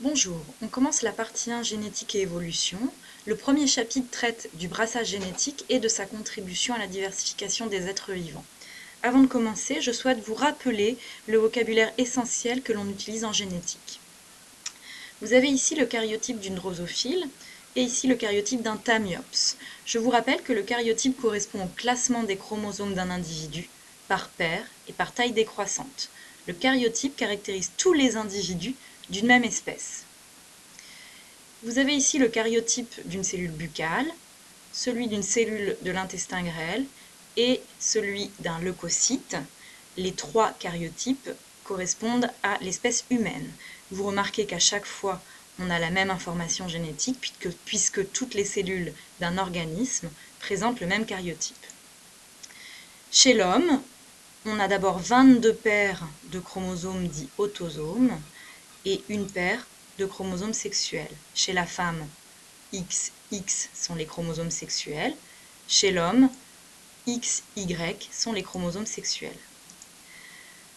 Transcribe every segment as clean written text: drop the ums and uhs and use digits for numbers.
Bonjour, on commence la partie 1 génétique et évolution. Le premier chapitre traite du brassage génétique et de sa contribution à la diversification des êtres vivants. Avant de commencer, je souhaite vous rappeler le vocabulaire essentiel que l'on utilise en génétique. Vous avez ici le karyotype d'une drosophile et ici le karyotype d'un tamiops. Je vous rappelle que le karyotype correspond au classement des chromosomes d'un individu par paire et par taille décroissante. Le karyotype caractérise tous les individus d'une même espèce. Vous avez ici le karyotype d'une cellule buccale, celui d'une cellule de l'intestin grêle et celui d'un leucocyte. Les trois karyotypes correspondent à l'espèce humaine. Vous remarquez qu'à chaque fois, on a la même information génétique puisque toutes les cellules d'un organisme présentent le même karyotype. Chez l'homme, on a d'abord 22 paires de chromosomes dits autosomes et une paire de chromosomes sexuels. Chez la femme, XX sont les chromosomes sexuels. Chez l'homme, XY sont les chromosomes sexuels.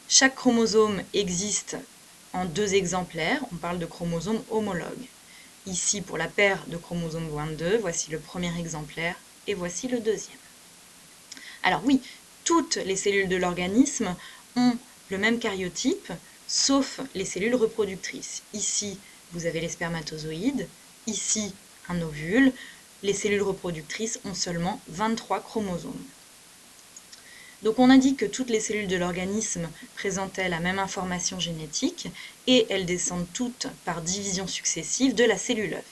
Chaque chromosome existe en 2 exemplaires. On parle de chromosomes homologues. Ici, pour la paire de chromosomes 22, voici le premier exemplaire et voici le deuxième. Alors oui, toutes les cellules de l'organisme ont le même karyotype, sauf les cellules reproductrices. Ici, vous avez les spermatozoïdes, ici, un ovule. Les cellules reproductrices ont seulement 23 chromosomes. Donc on a dit que toutes les cellules de l'organisme présentaient la même information génétique et elles descendent toutes par division successive de la cellule œuf.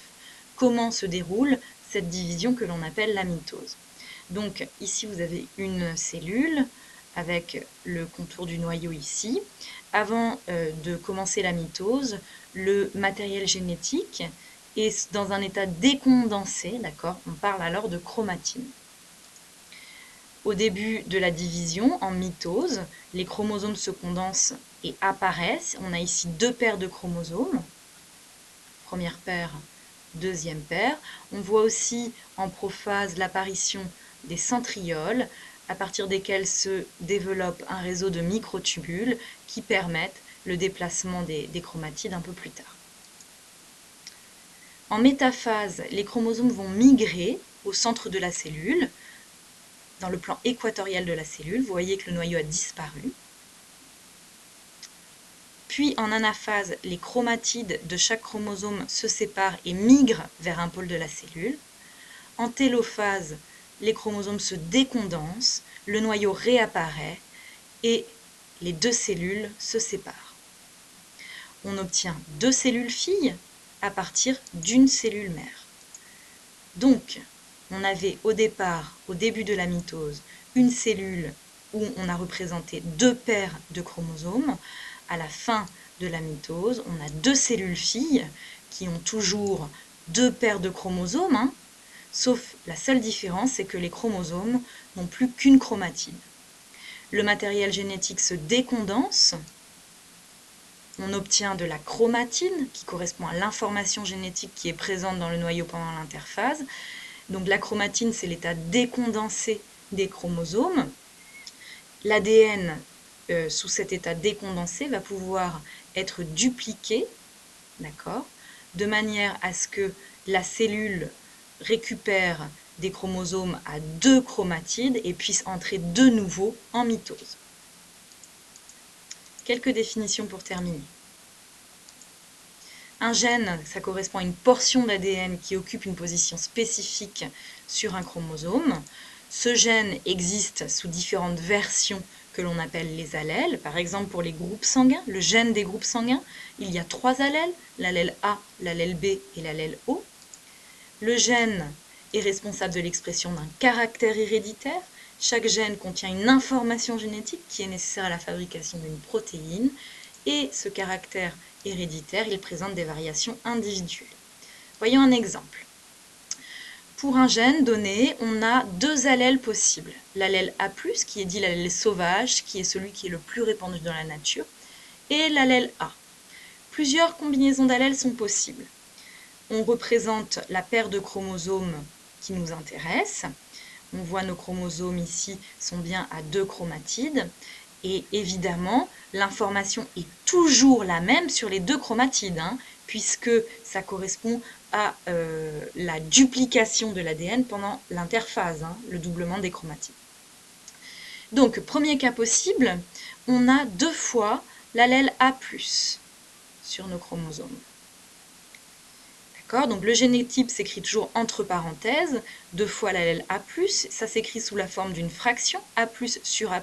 Comment se déroule cette division que l'on appelle la mitose? Donc ici vous avez une cellule avec le contour du noyau ici. Avant de commencer la mitose, le matériel génétique est dans un état décondensé, d'accord? On parle alors de chromatine. Au début de la division, en mitose, les chromosomes se condensent et apparaissent. On a ici 2 paires de chromosomes. Première paire, deuxième paire. On voit aussi en prophase l'apparition des centrioles, à partir desquels se développe un réseau de microtubules qui permettent le déplacement des chromatides un peu plus tard. En métaphase, les chromosomes vont migrer au centre de la cellule, dans le plan équatorial de la cellule. Vous voyez que le noyau a disparu. Puis en anaphase, les chromatides de chaque chromosome se séparent et migrent vers un pôle de la cellule. En télophase, les chromosomes se décondensent, le noyau réapparaît et les 2 cellules se séparent. On obtient 2 cellules filles à partir d'une cellule mère. Donc, on avait au départ, au début de la mitose, une cellule où on a représenté 2 paires de chromosomes. À la fin de la mitose, on a 2 cellules filles qui ont toujours 2 paires de chromosomes, sauf la seule différence, c'est que les chromosomes n'ont plus qu'une chromatide. Le matériel génétique se décondense, on obtient de la chromatine qui correspond à l'information génétique qui est présente dans le noyau pendant l'interphase. Donc la chromatine, c'est l'état décondensé des chromosomes. L'ADN, sous cet état décondensé, va pouvoir être dupliqué, d'accord, de manière à ce que la cellule récupère des chromosomes à 2 chromatides et puisse entrer de nouveau en mitose. Quelques définitions pour terminer. Un gène, ça correspond à une portion d'ADN qui occupe une position spécifique sur un chromosome. Ce gène existe sous différentes versions que l'on appelle les allèles. Par exemple, pour les groupes sanguins, le gène des groupes sanguins, il y a 3 allèles, l'allèle A, l'allèle B et l'allèle O. Le gène est responsable de l'expression d'un caractère héréditaire. Chaque gène contient une information génétique qui est nécessaire à la fabrication d'une protéine. Et ce caractère héréditaire, il présente des variations individuelles. Voyons un exemple. Pour un gène donné, on a 2 allèles possibles. L'allèle A+, qui est dit l'allèle sauvage, qui est celui qui est le plus répandu dans la nature, et l'allèle A. Plusieurs combinaisons d'allèles sont possibles. On représente la paire de chromosomes qui nous intéresse. On voit nos chromosomes ici sont bien à 2 chromatides. Et évidemment, l'information est toujours la même sur les 2 chromatides. puisque ça correspond à la duplication de l'ADN pendant l'interphase, le doublement des chromatides. Donc, premier cas possible, on a 2 fois l'allèle A+, sur nos chromosomes. D'accord ? Donc le génotype s'écrit toujours entre parenthèses, 2 fois l'allèle A+, ça s'écrit sous la forme d'une fraction, A+, sur A+,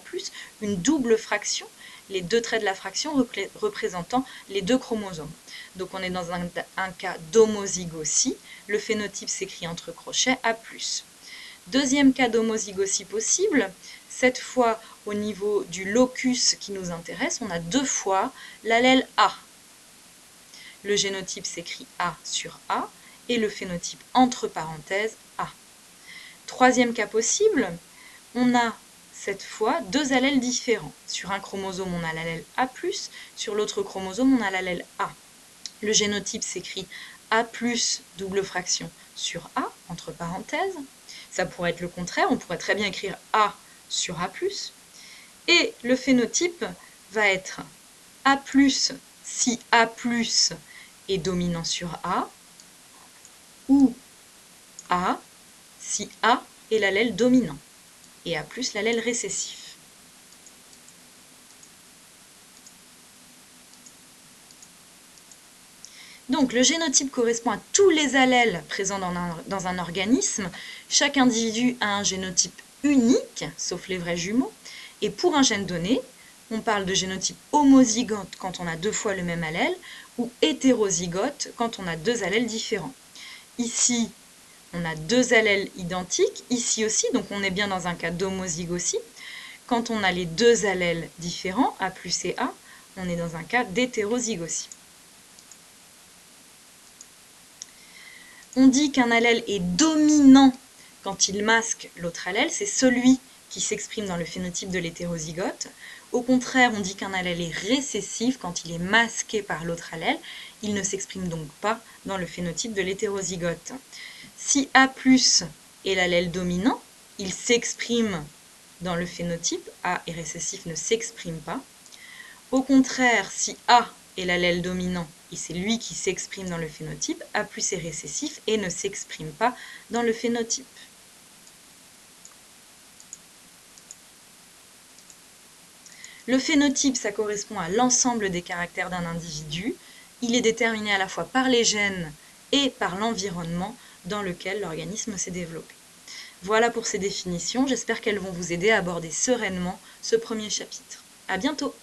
une double fraction, les 2 traits de la fraction représentant les 2 chromosomes. Donc on est dans un cas d'homozygosie, le phénotype s'écrit entre crochets A+. Deuxième cas d'homozygosie possible, cette fois au niveau du locus qui nous intéresse, on a 2 fois l'allèle A. Le génotype s'écrit A sur A et le phénotype entre parenthèses A. Troisième cas possible, on a cette fois 2 allèles différents. Sur un chromosome, on a l'allèle A+, sur l'autre chromosome, on a l'allèle A. Le génotype s'écrit A+, double fraction, sur A, entre parenthèses. Ça pourrait être le contraire, on pourrait très bien écrire A sur A+. Et le phénotype va être A+, si A+, est dominant sur A, ou A, si A est l'allèle dominant, et A+, l'allèle récessif. Donc le génotype correspond à tous les allèles présents dans un organisme. Chaque individu a un génotype unique, sauf les vrais jumeaux. Et pour un gène donné, on parle de génotype homozygote quand on a 2 fois le même allèle, ou hétérozygote quand on a 2 allèles différents. Ici, on a 2 allèles identiques, ici aussi, donc on est bien dans un cas d'homozygosie. Quand on a les 2 allèles différents, A+ et A, on est dans un cas d'hétérozygosie. On dit qu'un allèle est dominant quand il masque l'autre allèle, c'est celui qui s'exprime dans le phénotype de l'hétérozygote. Au contraire, on dit qu'un allèle est récessif quand il est masqué par l'autre allèle, il ne s'exprime donc pas dans le phénotype de l'hétérozygote. Si A+ est l'allèle dominant, il s'exprime dans le phénotype, A est récessif, ne s'exprime pas. Au contraire, si A est l'allèle dominant, et c'est lui qui s'exprime dans le phénotype, A+ est récessif et ne s'exprime pas dans le phénotype. Le phénotype, ça correspond à l'ensemble des caractères d'un individu. Il est déterminé à la fois par les gènes et par l'environnement dans lequel l'organisme s'est développé. Voilà pour ces définitions, j'espère qu'elles vont vous aider à aborder sereinement ce premier chapitre. À bientôt!